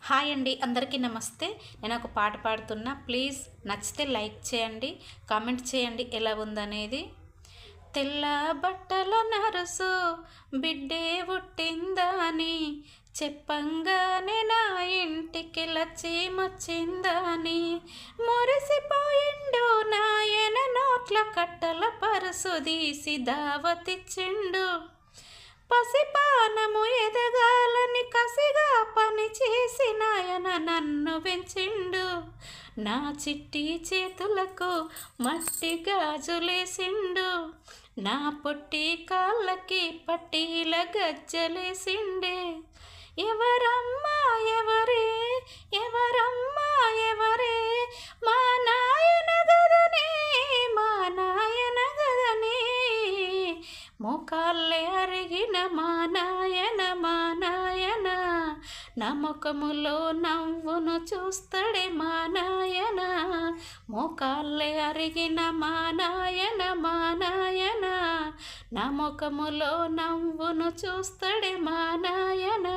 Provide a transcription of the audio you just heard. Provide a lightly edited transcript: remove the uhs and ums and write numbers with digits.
Hi అండి, అందరికీ నమస్తే. నేను ఒక పాట పాడుతున్నా. ప్లీజ్ నచ్చితే లైక్ చేయండి, కామెంట్ చేయండి ఎలా ఉందనేది. తెల్ల బట్టల నరుసు బిడ్డే పుట్టిందని చెప్పంగానే నా ఇంటికి లచ్చేమొచ్చిందని మురిసిపోయిండు నాయన నోట్ల కట్టల పరుసు తీసి దావతిచ్చిండు. పసిపానము ఎదగాలని కసిగా పని చేసి నాయన నన్ను పెంచిండు. నా చిట్టి చేతులకు మట్టి గాజులేసిండు. నా పొట్టి కాళ్ళకి పట్టీల గజ్జలేసిండే. ఎవరమ్మా ఎవరే, ఎవరమ్మా ఎవరే, మా నాయన గదనే, మా నాయన గదనే. మోకాళ్ళే అరిగిన మా నాయన, మా నాయన. నా ముఖములో నవ్వును చూస్తాడే మా నాయన. మోకాళ్ళే అరిగిన మా నాయన, మా నాయన. నా ముఖములో నవ్వును చూస్తాడే మా నాయన.